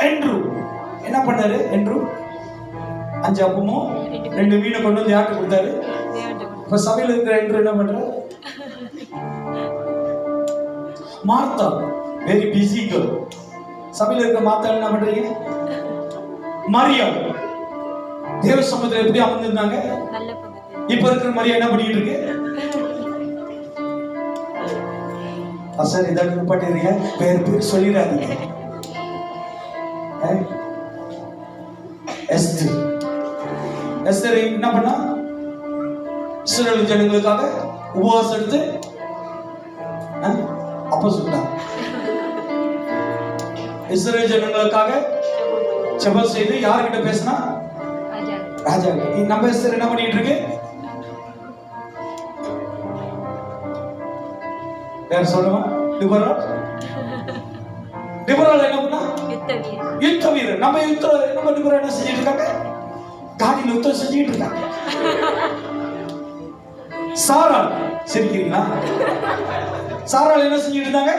என்று என்ன பண்ணாரு? என்று 5 அப்பமும் 2 மீனை கொண்டு வந்து யாருக்கு கொடுத்தாரு? இப்ப சபையில இருக்கிற என்று என்ன பண்ற? Martha, very busy girl. சபையில இருக்க மார்த்தா என்ன பண்றீங்க? மரியா தேவ சமூகத்துல எப்படி அமர்ந்திருந்தாங்க? இப்ப இருக்கிற மரியா என்ன பண்ணிட்டு இருக்கு? அசர் இதாக நிப்பாட்டிடுறீங்க, வேற பேர் சொல்லிடாதீங்க. எஸ்தர் என்ன பண்ணா? இஸ்ரவேல் ஜனங்களுக்காக உபவாசம் எடுத்து அப்ப சொல்லிட்டாங்க. இஸ்ரவேல் ஜனங்களுக்காக ஜெபம் செய்து யார்கிட்ட பேசினா? ராஜா. நம்ம எஸ்தர் என்ன பண்ணிட்டு இருக்கு? யார் சொல்லுவா? டிபோரா என்ன பண்ணா? யுத்த வீரர். நம்ம டிபோரா என்ன செஞ்சிட்டு இருக்காங்க? காடியில் யுத்தம் செஞ்சுட்டு இருக்காங்க. சாராள், சிரிக்கிறீங்களா? சாராள் என்ன செஞ்சுட்டு இருந்தாங்க?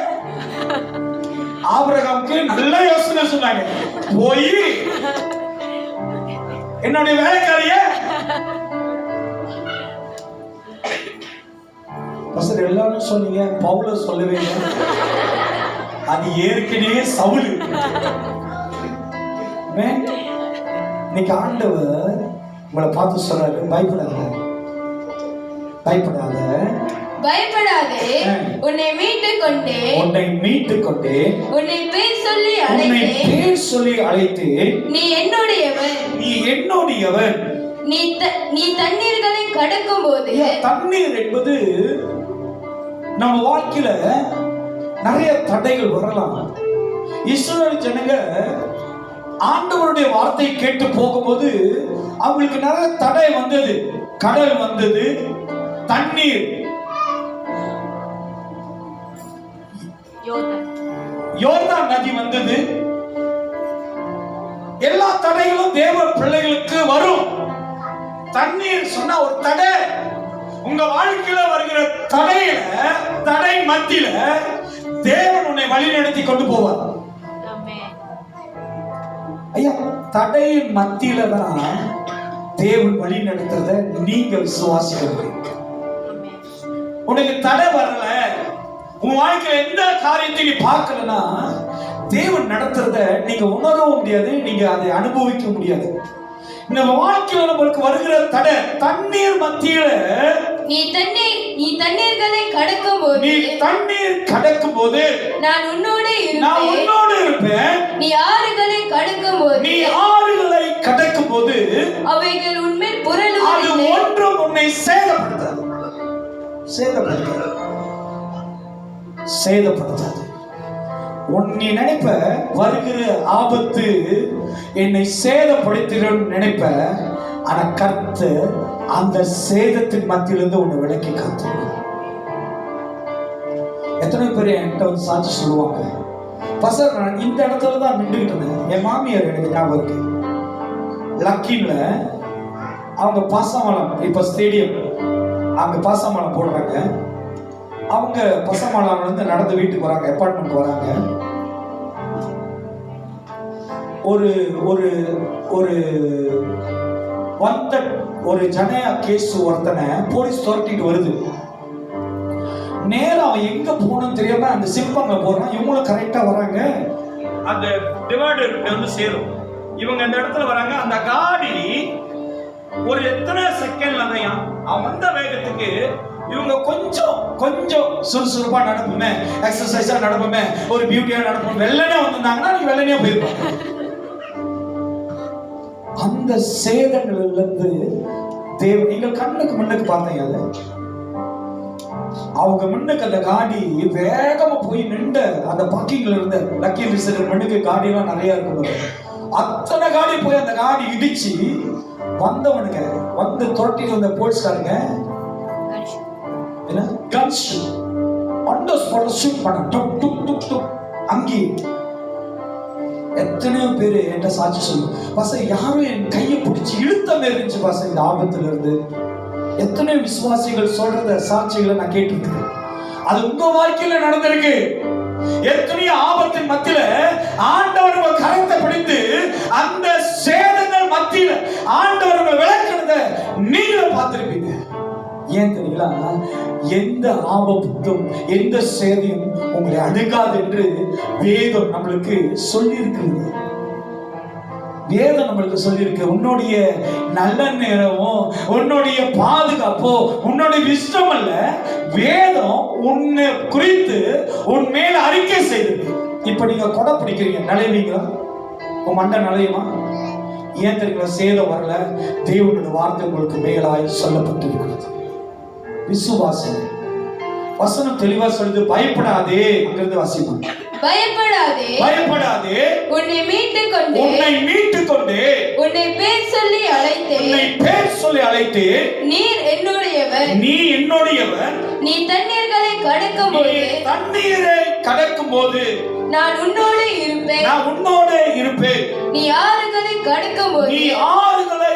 ஆபிரகாமுக்கு நல்ல யோசனை சொன்னாங்க. போய் என்னுடைய வேலைக்காரிய எல்லாரும் சொன்னீங்க, பவுல சொல்லவே இல்லை. அது ஏற்கனவே சவுல். இன்னைக்கு ஆண்டவர் உங்களை பார்த்து சொல்றாரு, பயப்படாதே, உன்னை மீட்டுக் கொண்டே உன்னை பேர் சொல்லி அழைத்து நீ என்னுடையவன். நீ தண்ணீர்களை கடக்கும் போது, தண்ணீர் என்பது நம்ம வாழ்க்கையில நிறைய தடைகள் வரலாம். இஸ்ரவேல் ஜனங்க ஆண்டவருடைய வார்த்தை கேட்டு போகும்போது அவங்களுக்கு நிறைய தடை வந்தது. கடல் வந்தது, தண்ணீர், யோர்தான் நதி வந்தது. எல்லா தடைகளும் தேவ பிள்ளைகளுக்கு வரும். தண்ணீர் சொன்னா ஒரு தடை. உங்க வாழ்க்கையில வருகிற தடை மத்தியில தேவன் உன்னை வழி நடத்தி கொண்டு போவார். ஐயா, தடையின் மத்தியில தான் தேவன் வழி நடத்துறத நீங்க விசுவாசிக்கிறீங்க. உனக்கு தடை வரல, உன் வாழ்க்கையில எந்த காரியத்தை நீ பார்க்கலன்னா தேவன் நடத்துறத நீங்க உணரவும் முடியாது, நீங்க அதை அனுபவிக்க முடியாது. நம்ம வாழ்க்கையில நம்மளுக்கு வருகிற தடை, தண்ணீர் மத்தியில நீ தண்ணீர்களை கடக்கும் போது நான் உன்னோடு இருப்பேன். நீ ஆறுகளை கடக்கும் போது அவைகள் உன்மேல் புரளும். அது ஒன்றும் உன்னை சேதப்படுத்தாது. நீ நினைப்ப வருகிற ஆபத்து என்னை சேதப்படுத்திடும் நினைப்ப, ஆனா கர்த்தர் அந்த சேதத்தின் மத்தியிலிருந்து உன்னை விலக்கி காத்து. எத்தனை பேர் என்கிட்ட வந்து சாட்சி சொல்லுவாங்க, பசர் நான் இந்த இடத்துல தான் நின்றுகிட்டு இருந்தேன். என் மாமியார் எனக்கு ஞாபகம் இருக்கு. லக்கின்ல அவங்க பாசமலம், இப்ப ஸ்டேடியம் அங்க பாசமலம் போடுறாங்க. அவங்க பசமலம் இருந்து நடந்து வீட்டுக்கு வராங்க, அபார்ட்மெண்ட் வராங்க. ஒரு ஒரு ஒரு ஒரு ஜனையா கேஸ் ஒருத்தனை போலீஸ் துரட்டிட்டு வருது. நேரம் அவன் எங்க போகணும்னு தெரியாம அந்த சிற்பங்க போறான். இவங்களும் கரெக்டா வராங்க, அந்த டிவைடர் வந்து சேரும். இவங்க அந்த இடத்துல வராங்க. அந்த காடி ஒரு எத்தனை செகண்ட்ல தான் அவன் வந்த வேகத்துக்கு இவங்க கொஞ்சம் சுறுசுறுப்பா நடப்புமே, எக்ஸசைஸா நடப்புமே, ஒரு பியூட்டியா நடப்பும், வெள்ளனே வந்திருந்தாங்கன்னா நீங்க வெள்ளனையா போயிருப்பாங்க. அந்த சேதங்கள்ல இருந்து தேவன் நீங்கள் கண்ணுக்கு முன்னுக்கு பார்த்தீங்க. அது அவங்க முன்னுக்கு அந்த காடி வேகமா போய் நின்ற அந்த பார்க்கிங்ல இருந்த லக்கி ரிசர்வ் முன்னுக்கு காடி எல்லாம் நிறைய இருக்கும். அத்தனை காடி போய் அந்த காடி இடிச்சு வந்தவனுங்க வந்து துரட்டி வந்த போலீஸ்காரங்க guns on the spot shoot பண்ண டுக் டுக் டுக் டுக். அங்கே எத்தனையோ பேரு என்கிட்ட சாட்சி சொல்லு, பாச யாரும் என் கையை பிடிச்சி இழுத்த மாதிரி இருந்துச்சு பாச இந்த ஆபத்துல இருந்து. எத்தனையோ விசுவாசிகள் சொல்றத சாட்சிகளை நான் கேட்டிருக்கேன். அது உங்க வாழ்க்கையில நடந்திருக்கு. எத்தனையோ ஆபத்தின் மத்தியில ஆண்டவர் உங்க கரத்தை பிடித்து அந்த சேதங்கள் மத்தியில ஆண்டவர் உங்களை விளக்குறத நீங்களும் பார்த்திருப்பீங்க. ஏன் தெரியுங்களா? எந்த ஆபத்தும் எந்த சேதியும் உங்களை அணுகாது என்று வேதம் நம்மளுக்கு சொல்லி இருக்கிறது. வேதம் நம்மளுக்கு சொல்லி இருக்கு. உன்னுடைய நல்ல நேரமோ உன்னுடைய பாதுகாப்போ உன்னுடைய விஷ்டம் அல்ல, வேதம் உன்னை குறித்து உன் மேல அறிக்கை செய்து. இப்ப நீங்க கொடை பிடிக்கிறீங்க, நலைவீங்களா? உன் மண்டை நலையுமா? ஏன் தெரியுங்களா? சேதம் வரல, தேவனுடைய வார்த்தை உங்களுக்கு மேலாய் சொல்லப்பட்டு இருக்கிறது. விசுவாசம். வசனம் தெளிவா சொல்லுது, பயப்படாதே. அங்கிருந்து வாசிப்போம். பயப்படாதே, பயப்படாதே, உன்னை மீட்டுக் கொண்டு, உன்னை மீட்டுக் கொண்டு, உன்னை பேர் சொல்லி அழைத்தேன், உன்னை பேர் சொல்லி அழைத்தேன், நீர் என்னுடையவர், நீ என்னுடையவர், நீ தண்ணீர்களை கடக்கும்போது, தண்ணீரை கடக்கும்போது நான் உன்னோடு இருப்பேன், நான் உன்னோடு இருப்பேன். நீ ஆறுகளை கடக்கும்போது, நீ ஆறுகளை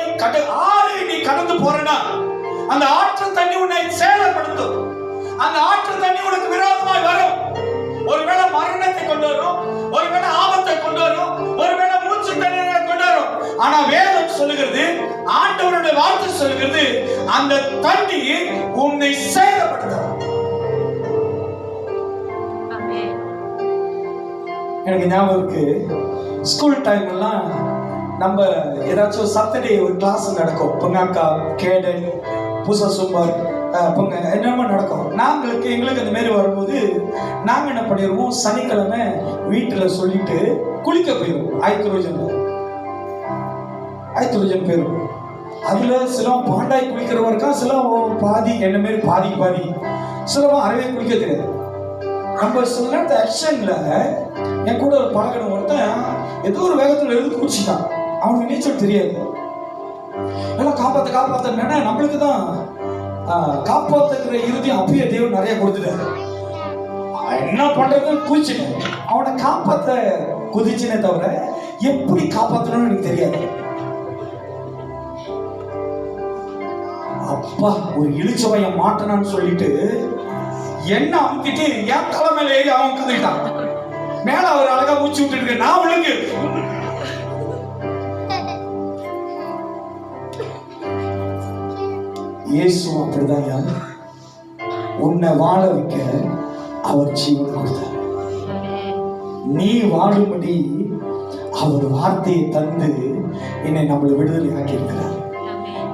ஆறு நீ கடந்து போறனா அந்த ஆற்று தண்ணி உன்னை சேதப்படுத்தும். அந்த ஆற்று தண்ணி உனக்கு விரோதமாய் வரும். ஒருவேளை மரணத்தை கொண்டு வரும், ஒருவேளை ஆபத்தை கொண்டு வரும், ஒருவேளை மூச்சு தண்ணீரை கொண்டு வரும். ஆனா வேதம் சொல்லுகிறது, ஆண்டவருடைய வார்த்தை சொல்லுகிறது, அந்த தண்ணி உன்னை சேதப்படுத்தும். எனக்கு ஞாபகம் இருக்கு, ஸ்கூல் டைம் எல்லாம் நம்ம ஏதாச்சும் சாட்டர்டே ஒரு கிளாஸ் நடக்கும். பொங்காக்கா, கேடன், பூசா சும்பார், பொங்க என்னமோ நடக்கும். எங்களுக்கு அந்த மாதிரி வரும்போது நாங்கள் என்ன பண்ணிடுவோம், சனிக்கிழமை வீட்டில் சொல்லிட்டு குளிக்க போயிடுவோம். ஆயிரத்தி போயிடுவோம். அதில் சிலவன் பாண்டாய் குளிக்கிறவன் இருக்கா, சிலவன் பாதி என்ன மாரி பாதி சிலவன் அறவே குளிக்க தெரியாது. நம்ம சில நேரத்தை ஆக்ஷன்ல என் கூட ஒரு பழகணும் ஒருத்தன் ஏதோ ஒரு வேகத்தில் எழுதி குடிச்சிட்டான். அவனுக்கு நீச்சல் தெரியாது. எல்லாம் காப்பாத்த நம்மளுக்கு தான் காப்பாத்துக்கிற இறுதி அப்பயே தேவன் நிறைய கொடுத்துட்டாரு. என்ன பண்றதுன்னு குதிச்சுட்டேன். அவனை காப்பாத்த குதிச்சுனே தவிர எப்படி காப்பாத்தணும்னு எனக்கு தெரியாது. அப்பா ஒரு இழிச்சவைய மாட்டனான்னு சொல்லிட்டு என்ன அமுத்திட்டு என் தலை மேல ஏறி அவன் கந்துட்டான். மேல அவர் அழகா மூச்சு விட்டு இருக்கு, நான் விழுங்கு. இயேசு அப்படிதான் உன்னை வாழ வைக்க அவர் ஜீவன் கொடுத்தார். நீ வாழும்படி அவர் வார்த்தையை தந்து என்னை நம்மளை விடுதலை ஆக்கி இருக்கிறார்.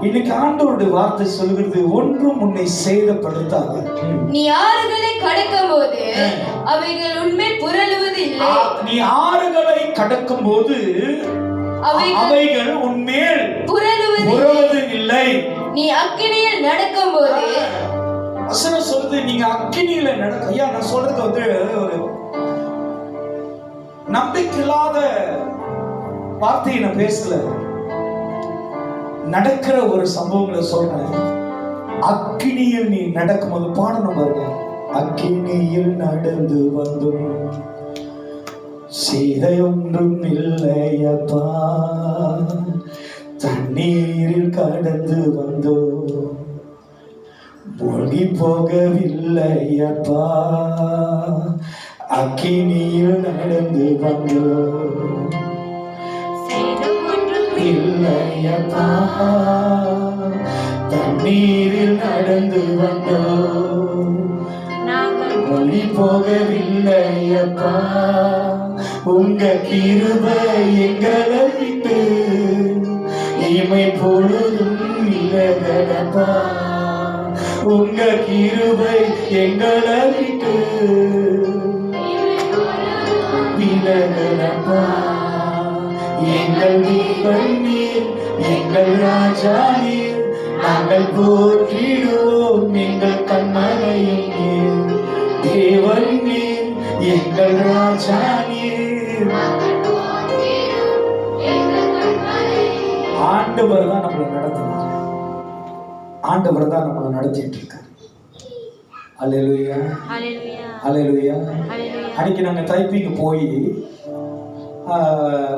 இன்னைக்கு ஆண்டவருடைய வார்த்தை சொல்கிறது, ஒன்றும் உன்னை சேதப்படுத்தாது. நீ ஆறுகளை கடக்கும் போது அவைகள் உன்மேல் புரளுவது இல்லை. நீ ஆறுகளை கடக்கும் போது அவைகள் உன்மேல் புரளுவது இல்லை. நீ அக்கினியில் நடக்கும் போது, வசனம் சொல்றது நீங்க அக்கினியில நடக்க. ஐயா நான் சொல்றது ஒரு நம்பிக்கையில்லாத வார்த்தையை நான் பேசல, நடக்கிற ஒரு சம்பவங்களை சொல்றேன். அக்கினியில் நீ நடக்கும்போது பாடணும் பாருங்க. அக்கினியில் நடந்து வந்தும் சேதை ஒன்றும் இல்லையப்பா, தண்ணீரில் கடந்து வந்தோ மூழ்கி போகவில்லையப்பா, அக்கினியில் நடந்து வந்தோ இல்லையப்பா, தண்ணீரில் நடந்து வந்தோ மூழ்கி போகவில்லையப்பா, உங்க கிருபை எங்களை விட்டு இமை பொழுதும் விலகலப்பா, உங்க கிருபை எங்களை விட்டு விலகலப்பா, எங்கள் தீபன் நீர், எங்கள் ராஜா நீர், நாங்கள் போற்றிடுவோம் எங்கள் கண்மலையும் நீர், தேவன் நீர், எங்கள் ராஜா நீர். ஆண்டவர் தான் நம்மளை நடத்துவார். ஆண்டவர் தான் நம்மளை நடத்திட்டு இருக்கார். அல்லேலூயா, அல்லேலூயா. அன்னைக்கு நாங்க டைப்பிங் போய்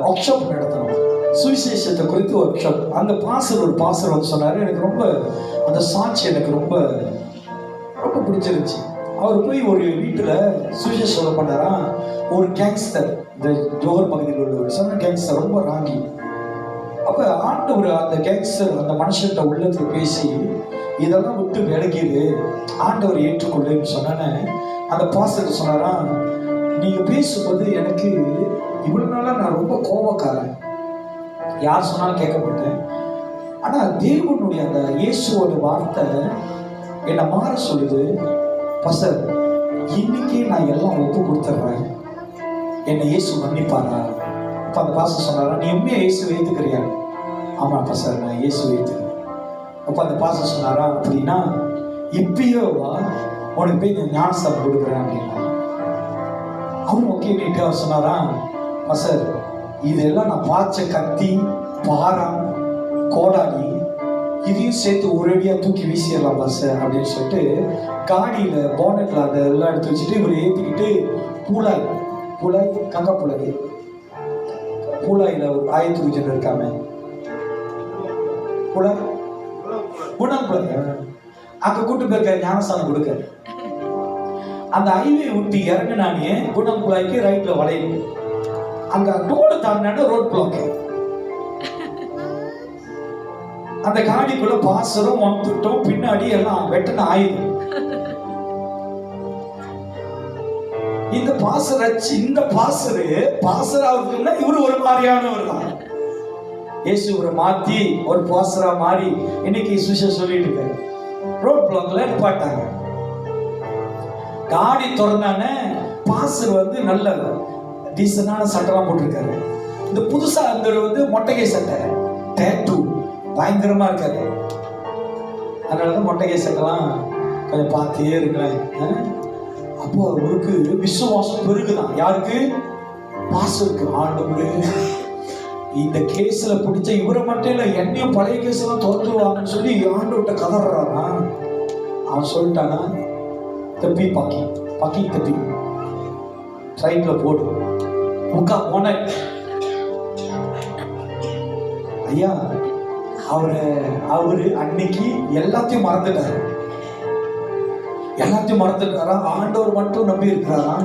ஒர்க் ஷாப் நடத்தணும், சுவிசேஷத்தை குறித்து ஒர்க் ஷாப். அந்த ஒரு பாஸ்டர் வந்து சொன்னாரு, எனக்கு ரொம்ப அந்த சாட்சி எனக்கு ரொம்ப ரொம்ப பிடிச்சிருந்துச்சு. அவர் போய் ஒரு வீட்டுல சுவிசேஷம் சொல்ல பண்ணாரா. ஒரு கேங்ஸ்டர், இந்த ஜோகர் பகுதியில் உள்ள ஒரு சொன்ன கேங்ஸ்டர் ரொம்ப ராங்கி. அப்ப ஆண்டவர் அந்த கேங்ஸ்டர் அந்த மனுஷன்கிட்ட உள்ளத்துல பேசி இதெல்லாம் விட்டு விலகிது, ஆண்டவர் ஏற்றுக்கொள்ளுன்னு சொன்ன அந்த பாஸ்டர் சொன்னாரா, நீங்க பேசும்போது எனக்கு இவ்வளவு நாளா நான் ரொம்ப கோபக்காரன், யார் சொன்னாலும் கேட்க மாட்டேன். ஆனா தேவனுடைய அந்த இயேசுவோட வார்த்தை என்னை மாற சொல்லுது. பாஸ்டர், இன்னைக்கு நான் எல்லாம் ஒப்பு கொடுத்துட்றேன், என்னை இயேசு மன்னிப்பாரா? அப்ப அந்த பாஸ்டர் சொன்னாரா, நீ உண்மையா இயேசு ஏத்துக்கிறியா? ஆமா பாஸ்டர், நான் இயேசு ஏத்துக்கிறேன். அப்ப அந்த பாஸ்டர் சொன்னாரா, அப்படின்னா இப்பயோ வா, உனக்கு போய் நான் ஞானஸ்தானம் கொடுக்குறேன் அப்படின்னா. அவரும் ஓகே நீட்டு அவர் சொன்னாரா, சார் இதெல்லாம் நான் பாய்ச்ச கத்தி பாரம் கோடாலி இதையும் சேர்த்து ஒரேடியா தூக்கி வீசிடலாம் பஸ் அப்படின்னு சொல்லிட்டு காடியில போனட்ல அதெல்லாம் எடுத்து வச்சுட்டு இவர் ஏற்றிக்கிட்டு பூலாய் கங்கா பூலாயில ஒரு ஆயத்தூஜன் இருக்காம குணம்புலாய் அங்க கூட்டு போயிருக்க ஞானஸ்தானம் கொடுக்க. அந்த ஹைவே விட்டு இறங்கினானே குணம்புலாய்க்கு ரைட்ல வளையும். அங்க ரோடு தாண்டினா ரோட் பிளாக். அந்த காடிக்குள்ள பாசரும் வந்துட்டோம், பின்னாடி எல்லாம் வெட்டன ஆயுதம். இந்த பாசர் ஆகுதுன்னா இவரு ஒரு மாதிரியானவர் தான். இயேசு ஒரு மாத்தி ஒரு பாசரா மாறி இன்னைக்கு சுவிசேஷம் சொல்லிட்டு இருக்காரு. ரோட் பிளாக்ல நிப்பாட்டாங்க. காடி திறந்தானே பாசர் வந்து நல்ல டீசனான சட்டைலாம் போட்டிருக்காரு. இந்த புதுசா இருந்தவர் மொட்டைகை சட்டை டேட்டூ பயங்கரமா இருக்காரு. அதனாலதான் மொட்டைகை சட்டைலாம் கொஞ்சம் பார்த்தே இருங்களேன். அப்போ அவருக்கு விசுவாசம் பெருகுதான். யாருக்கு? பாசருக்கு. ஆண்டவரே இந்த கேஸ்ல பிடிச்ச இவரை மட்டும் இல்ல என்னையும் பழைய கேஸ் எல்லாம் திறந்துருவாங்கன்னு சொல்லி ஆண்டவர்கிட்ட கதறானா. அவன் சொல்லிட்டானா, தப்பி பக்கி தப்பி சைட்ல போடு முக்கா போன. ஐயா அவரு அன்னைக்கு எல்லாத்தையும் மறந்துட்டாரா. ஆண்டவர் மட்டும் நம்பி இருக்கிறாரா.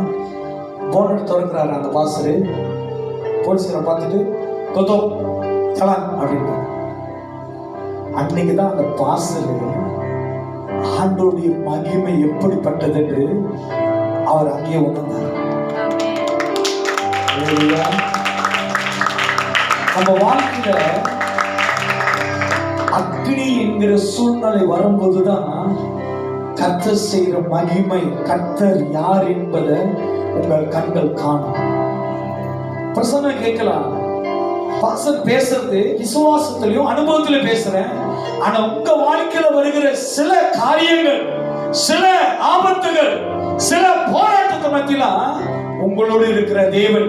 போனட் திறக்கிறாரா அந்த பாசரு. போலீஸ்கார பார்த்துட்டு தொத்தோ சலான் அப்படின்னு. அன்னைக்குதான் அந்த பாசரு ஆண்டோடைய மகிமை எப்படிப்பட்டது என்று அவர் அங்கேயே உணர்ந்தார். நம்ம வாழ்க்கையில அக்னி என்கிற சூழ்நிலை வரும்போதுதான் கர்த்தர் செய்கிற மகிமை, கர்த்தர் யார் என்பதை உங்கள் கண்கள் காணும். பிரசன்ன கேட்கலாம். பாசர் பேசுறது விசுவாசத்திலையும் அனுபவத்திலும் பேசுறேன். ஆனா உங்க வாழ்க்கையில வருகிற சில காரியங்கள், சில ஆபத்துகள், சில போராட்டத்தை மத்தியில உங்களோடு இருக்கிற தேவன்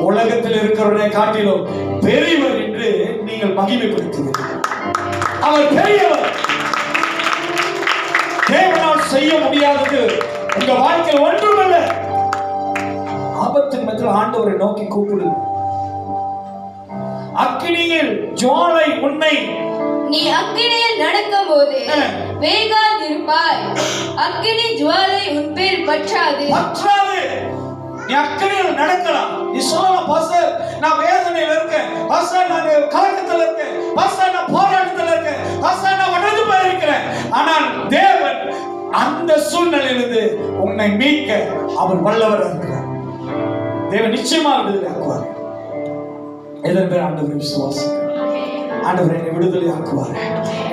உலகத்தில் இருக்கிறவனை காட்டிலும் பெரியவர் என்று நீங்கள் மகிமைப்படுத்துவீர்கள். அவர் பெரியவர். தேவனால் செய்ய முடியாதது உங்க வாழ்க்கையில் ஒன்றுமல்ல. ஆபத்தின் மத்தியில் ஆண்டவரை நோக்கி கூப்பிடு. அக்கினியில் ஜுவாலை உன்னை, நீ அக்கினியில் நடக்கும் போது வேகாதிருப்பாய். அக்கினி ஜுவாலை உன் பேர் பற்றாது. நீ அக்கினியில் நடக்கலாம். நீ சொல்லலாம், பாஸ்டர் நான் வேதனையில இருக்கேன், பாஸ்டர் நான் கலக்கத்துல இருக்கேன், பாஸ்டர் நான் போராட்டத்துல இருக்கேன், பாஸ்டர் நான் உடைந்து போயிருக்கிறேன். ஆனால் தேவன் அந்த சூழ்நிலையிலிருந்து உன்னை மீட்க அவர் வல்லவர் இருக்கிறார். தேவன் நிச்சயமா விடுதலை ஆக்குவார். எதன் பேர் ஆண்டவரை விசுவாசிக்க. ஆண்டவர் என்னை விடுதலை ஆக்குவார்,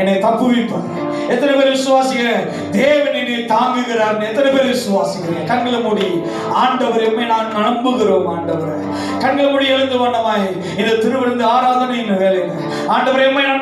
என்னை தப்புவிப்பார். எத்தனை பேர் விசுவாசிக்கிறேன் தேவன் என்னை தாங்குகிறார்? எத்தனை பேர் விசுவாசிக்கிறேன்? கண்களை மூடி ஆண்டவர் எம்மை நான் நம்புகிறோம். ஆண்டவரை கண்களை மூடி எழுந்து வண்ணமாய் இந்த திருவிழுந்து ஆராதனை வேலையில் ஆண்டவர் எம்மை